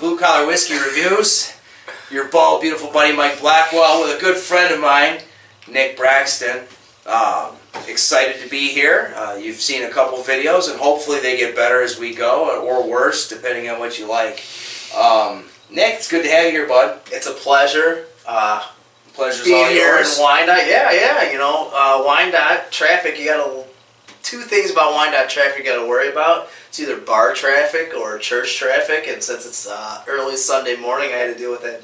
Blue Collar Whiskey Reviews. Your bald, beautiful buddy Mike Blackwell with a good friend of mine, Nick Braxton. Excited to be here. You've seen a couple videos, and hopefully they get better as we go, or worse, depending on what you like. Nick, it's good to have you here, bud. It's a pleasure. Pleasure's Being all here yours. in Wyandotte, yeah. You know, Wyandotte traffic. You got two things about Wyandotte traffic you got to worry about. It's either bar traffic or church traffic, and since it's early Sunday morning, I had to deal with that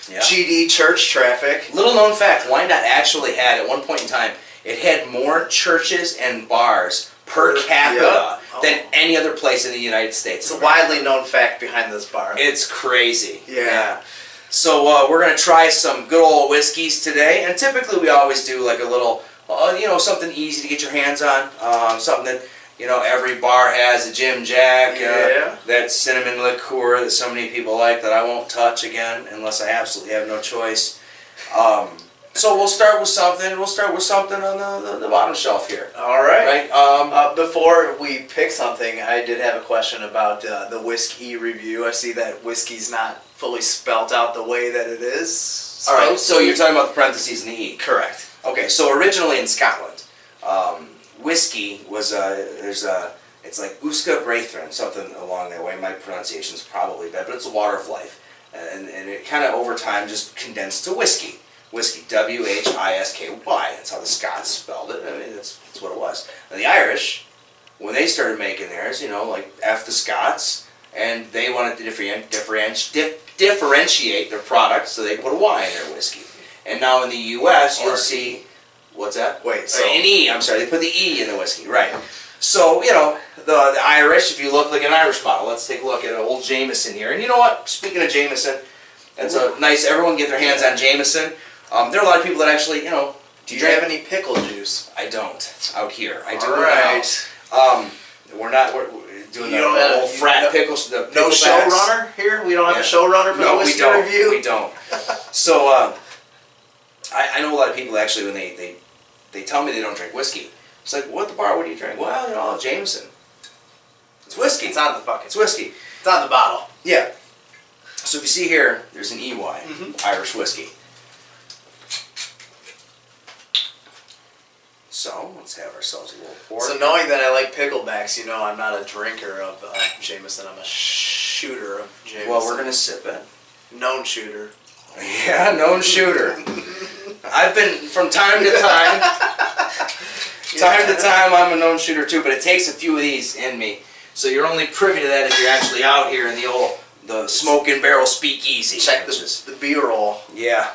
GD church traffic. Little known fact: Wyandotte actually had, at one point in time, it had more churches and bars per capita than any other place in the United States. It's a widely known fact behind this bar. It's crazy. Yeah. So we're going to try some good old whiskeys today, and typically we always do like a little, something easy to get your hands on, something that, every bar has, a Jim Jack, that cinnamon liqueur that so many people like that I won't touch again unless I absolutely have no choice. So we'll start with something. We'll start with something on the bottom shelf here. All right. Right. Before we pick something, I did have a question about the whiskey review. I see that whiskey's not fully spelt out the way that it is. All right. So you're talking about the parentheses in the E. Correct. Okay. So originally in Scotland, whiskey was it's like Uska Braithrin, something along that way. My pronunciation's probably bad, but it's a water of life, and it kind of over time just condensed to whiskey. Whiskey, W-H-I-S-K-Y. That's how the Scots spelled it. I mean, that's what it was. And the Irish, when they started making theirs, like F the Scots, and they wanted to differentiate their product, so they put a Y in their whiskey. And now in the U.S., you'll see, what's that? Wait, so an E. I'm sorry, they put the E in the whiskey, right? So the Irish. If you look like an Irish bottle, let's take a look at an old Jameson here. And you know what? Speaking of Jameson, that's a nice. Everyone get their hands on Jameson. There are a lot of people that actually, Do you have any pickle juice? I don't. Out here. I do. All right. We're doing the old frat pickles. The no showrunner here? We don't have a showrunner for the whiskey review? We don't. So, I know a lot of people actually, when they tell me they don't drink whiskey. It's like, what do you drink? Well, Jameson. It's whiskey. It's on the bucket. It's whiskey. It's on the bottle. Yeah. So if you see here, there's an EY, Irish whiskey. So, let's have ourselves a little pour. So knowing that I like picklebacks, I'm not a drinker of Jameson. I'm a shooter of Jameson. Well, we're going to sip it. Known shooter. Yeah, known shooter. I've been, from time to time, I'm a known shooter too, but it takes a few of these in me. So you're only privy to that if you're actually out here in the smoke and barrel speakeasy. Check the B-roll. Yeah.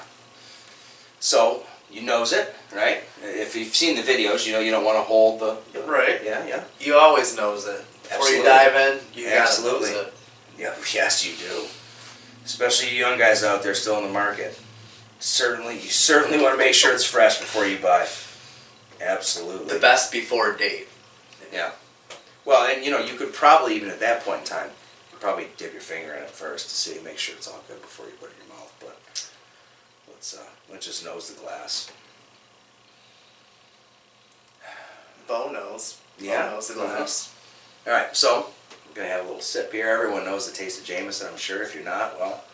So, you nose it, right? If you've seen the videos, you don't want to hold the... Right. Yeah. You always nose it. Before you dive in, you gotta nose it. Yeah, yes, you do. Especially you young guys out there still in the market. You certainly want to make sure it's fresh before you buy. Absolutely. The best before date. Yeah. Well, and you could probably, even at that point in time, probably dip your finger in it first to make sure it's all good before you put it in your mouth. But let's just nose the glass. Bo knows. Yeah. Bo knows the glass. All right, so I'm going to have a little sip here. Everyone knows the taste of Jameson, I'm sure. If you're not, well...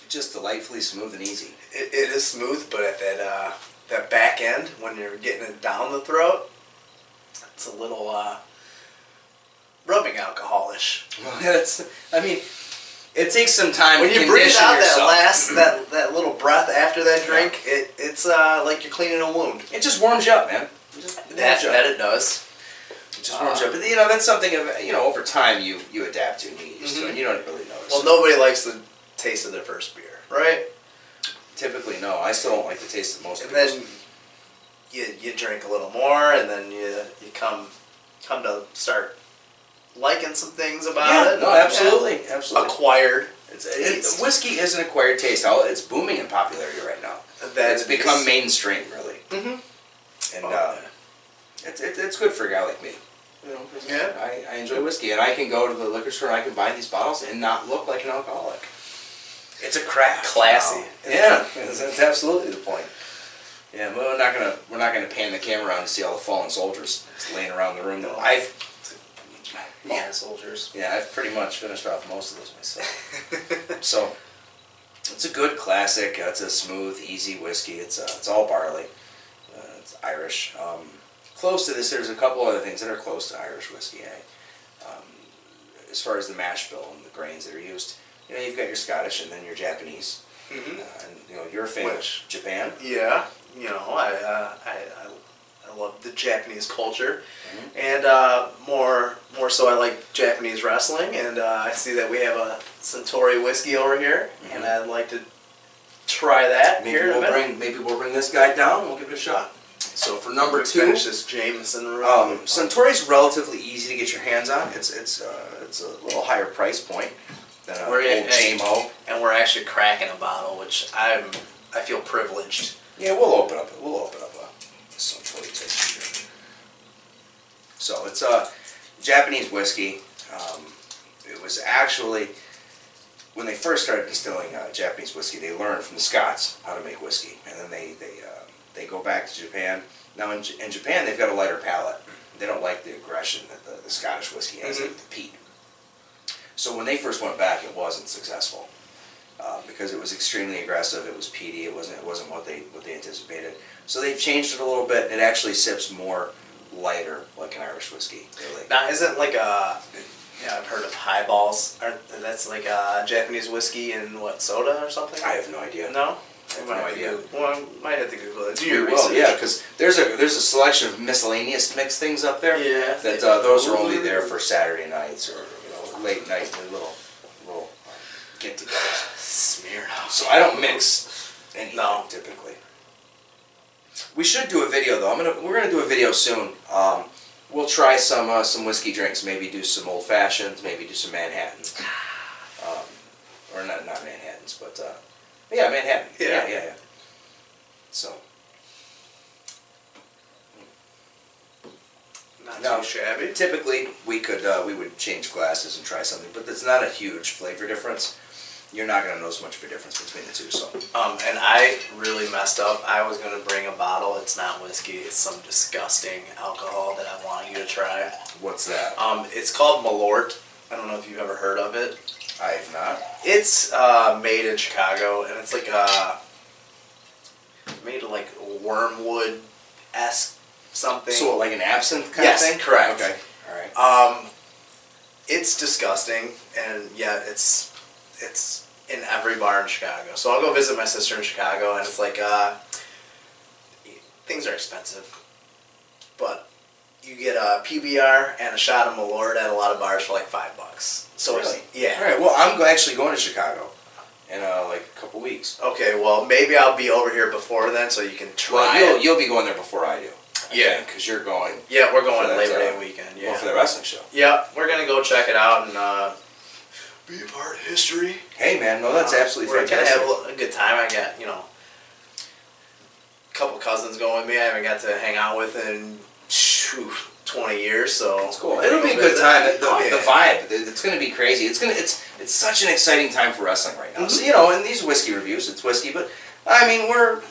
Just delightfully smooth and easy. It is smooth, but at that back end, when you're getting it down the throat, it's a little rubbing alcoholish. Well, it takes some time when to you breathe out yourself. that little breath after that drink. It's like you're cleaning a wound. It just warms you up, man. That it does. It just warms you up. But that's something over time you adapt to and you get used to, and you don't really notice. Well, nobody likes the taste of their first beer, right? Typically, no. I still don't like the taste of most. And then you drink a little more, and then you come to start liking some things about it. No, absolutely. Acquired. Whiskey is an acquired taste. It's booming in popularity right now. It's become mainstream, really. And it's good for a guy like me. I enjoy whiskey, and I can go to the liquor store and I can buy these bottles and not look like an alcoholic. It's a craft. Classy. Yeah, that's absolutely the point. Yeah, we're not gonna pan the camera around to see all the fallen soldiers laying around the room. Fallen soldiers. Yeah, I've pretty much finished off most of those myself. So it's a good classic. It's a smooth, easy whiskey. It's all barley. It's Irish. Close to this, there's a couple other things that are close to Irish whiskey. As far as the mash bill and the grains that are used, you've got your Scottish and then your Japanese. Mm-hmm. And you're a fan of Japan. Yeah, I love the Japanese culture, and more so I like Japanese wrestling, and I see that we have a Suntori whiskey over here, and I'd like to try that. Maybe we'll bring this guy down and we'll give it a shot. So for number 2, finish this Jameson. Suntori's relatively easy to get your hands on. It's a little higher price point than an old JMO. And we're actually cracking a bottle, which I feel privileged. Yeah, we'll open up a Suntori tasting drink. So it's a Japanese whiskey. It was actually, when they first started distilling Japanese whiskey, they learned from the Scots how to make whiskey, and then they go back to Japan. Now in Japan they've got a lighter palate. They don't like the aggression that the Scottish whiskey has, like the peat. So when they first went back, it wasn't successful because it was extremely aggressive. It was peaty. It wasn't what they anticipated. So they changed it a little bit. It actually sips more lighter, like an Irish whiskey. Now isn't like I've heard of highballs. That's like a Japanese whiskey and what, soda or something? I have no idea. No. I have no idea. Well, I might have to Google it. Do your research. Yeah, because there's a selection of miscellaneous mixed things up there. Yeah. That those are only there for Saturday nights or late night little get-togethers. Smirnoff. So I don't mix anything typically. We should do a video though. We're gonna do a video soon. We'll try some whiskey drinks. Maybe do some old fashions. Maybe do some Manhattans. Or not Manhattans, but. Yeah, Manhattan. Yeah. So. Not too shabby. Typically, we would change glasses and try something, but it's not a huge flavor difference. You're not going to notice much of a difference between the two. So. And I really messed up. I was going to bring a bottle. It's not whiskey. It's some disgusting alcohol that I want you to try. What's that? It's called Malort. I don't know if you've ever heard of it. I have not. It's made in Chicago, and it's like made of like wormwood-esque something. So like an absinthe kind of thing? Yes, correct. Okay, all right. It's disgusting, and yet it's in every bar in Chicago. So I'll go visit my sister in Chicago, and it's like things are expensive, but you get a PBR and a shot of Malort at a lot of bars for like $5. So really? Yeah. All right. Well, I'm actually going to Chicago in like a couple weeks. Okay. Well, maybe I'll be over here before then, so you can try. Well, you'll be going there before I do. Yeah. Because you're going. Yeah, we're going Labor Day weekend. Yeah. Well, for the wrestling show. Yeah, we're gonna go check it out and be a part of history. Hey, man. No, that's absolutely fantastic. We're gonna have a good time. I got a couple cousins going with me. I haven't got to hang out with in 20 years, so it's cool. It'll be a good time. The vibe, it's going to be crazy. It's such an exciting time for wrestling right now. Mm-hmm. So in these whiskey reviews, it's whiskey, but I mean we're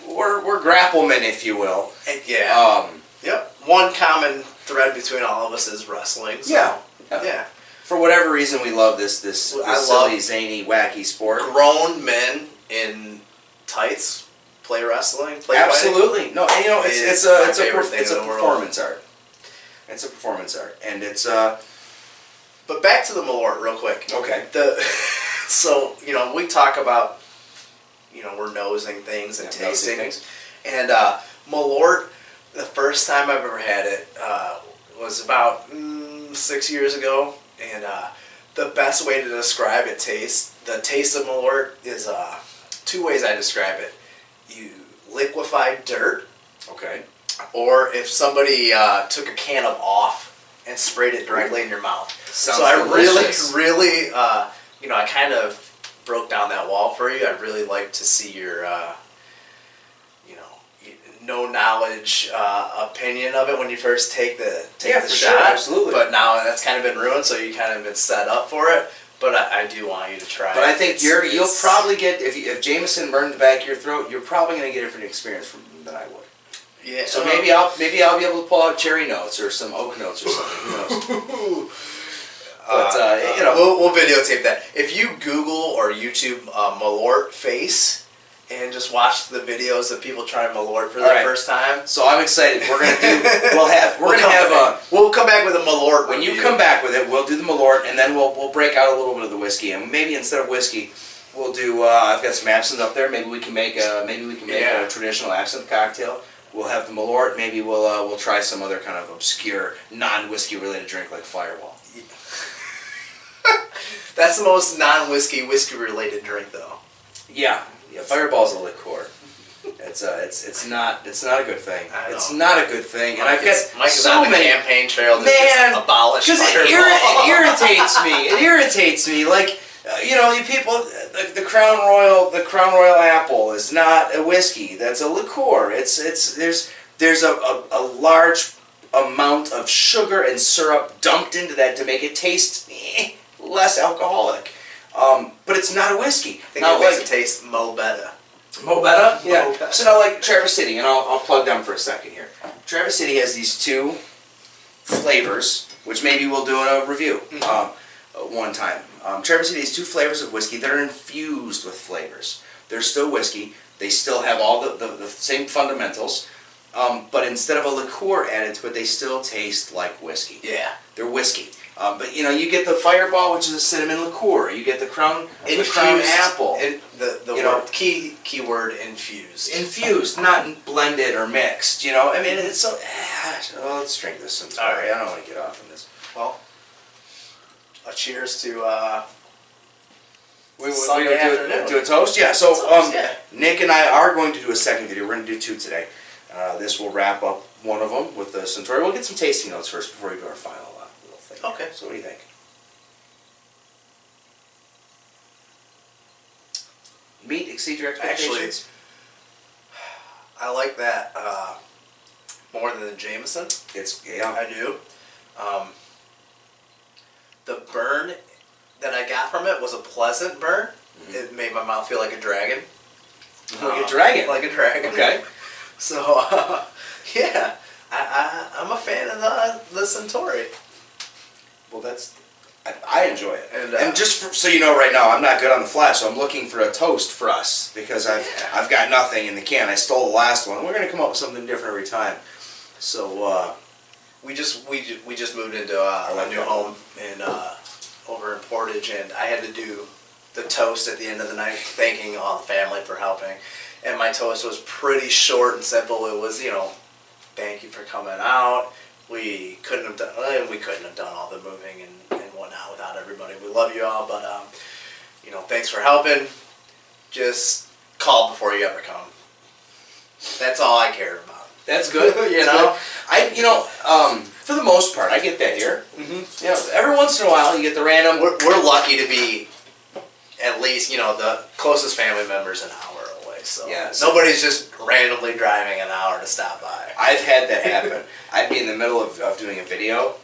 grapplemen, if you will. Yeah. Yep. One common thread between all of us is wrestling. So, yeah. For whatever reason, we love this silly, zany, wacky sport. Grown men in tights play wrestling. Absolutely. No, and it's a performance art. It's a performance art, and it's But back to the Malort real quick. Okay. So we talk about we're nosing things and tasting things, and Malort. The first time I've ever had it was about 6 years ago, and the best way to describe the taste of Malort is 2 ways I describe it. You liquefy dirt. Okay. Or if somebody took a can of off and sprayed it directly in your mouth. Sounds so I delicious. really, I kind of broke down that wall for you. I'd really like to see your, no knowledge opinion of it when you first take the shot. Sure, absolutely. But now that's kind of been ruined, so you kind of been set up for it. But I do want you to try it. But I think you'll probably get, if Jameson burned the back of your throat, you're probably going to get a different experience than I would. Yeah. So maybe I'll be able to pull out cherry notes or some oak notes or something. Who knows? But you know, we'll videotape that. If you Google or YouTube Malort face and just watch the videos of people trying Malort for the first time. So I'm excited. We're gonna do. We'll come back with a Malort. When you come back with it, we'll do the Malort, and then we'll break out a little bit of the whiskey, and maybe instead of whiskey, we'll do. I've got some absinthe up there. Maybe we can make a traditional absinthe cocktail. We'll have the Malort. Maybe we'll try some other kind of obscure non-whiskey related drink like Fireball. That's the most non-whiskey related drink though. Yeah, Fireball's a liqueur. It's not a good thing. I know. It's not a good thing, and I've got Mike is so on the many campaign trail to man just abolish because it irritates me. It irritates me. Like you know, you people, the Crown Royal apple is not a whiskey. That's a liqueur. There's a large amount of sugar and syrup dumped into that to make it taste less alcoholic. But it's not a whiskey. I think it makes it taste mo better. Mo better? Yeah. So now, like Traverse City, and I'll plug them for a second here. Traverse City has these two flavors, which maybe we'll do in a review one time. Traverse City has two flavors of whiskey that are infused with flavors. They're still whiskey. They still have all the same fundamentals. But instead of a liqueur added to it, they still taste like whiskey. Yeah. They're whiskey. But you know, you get the Fireball, which is a cinnamon liqueur. You get the Crown apple. And the key word infused. Infused, not blended or mixed. You know, I mean, it's so. Well, let's drink this Suntori. Right. I don't want to get off on this. Well, a cheers to. We do a toast? Yeah. So Nick and I are going to do a second video. We're going to do two today. This will wrap up one of them with the Suntori. We'll get some tasting notes first before we do our final little thing. Okay. So what do you think? Meet exceed your expectations? Actually, I like that more than the Jameson. I do. The burn that I got from it was a pleasant burn. Mm-hmm. It made my mouth feel like a dragon. Like a dragon? Like a dragon. Okay. So, yeah, I'm a fan of the Suntori. Well, I enjoy it. And just so you know right now, I'm not good on the fly, so I'm looking for a toast for us because I've got nothing in the can. I stole the last one. We're going to come up with something different every time. So, we just moved into a new home over in Portage, and I had to do the toast at the end of the night, thanking all the family for helping. And my toast was pretty short and simple. It was, thank you for coming out. We couldn't have done all the moving and whatnot without everybody. We love you all, but thanks for helping. Just call before you ever come. That's all I care about. That's good. For the most part, I get that here. Mm-hmm. Every once in a while, you get the random. We're lucky to be at least the closest family members an hour away. So nobody's just randomly driving an hour to stop by. I've had that happen. I'd be in the middle of doing a video,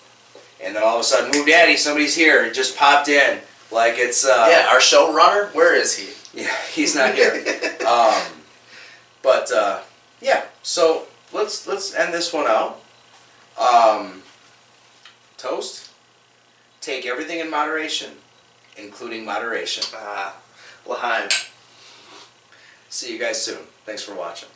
and then all of a sudden, "Ooh, Daddy, somebody's here!" It just popped in, like it's our showrunner. Where is he? Yeah, he's not here. So let's end this one out. Toast. Take everything in moderation, including moderation. L'chaim. See you guys soon. Thanks for watching.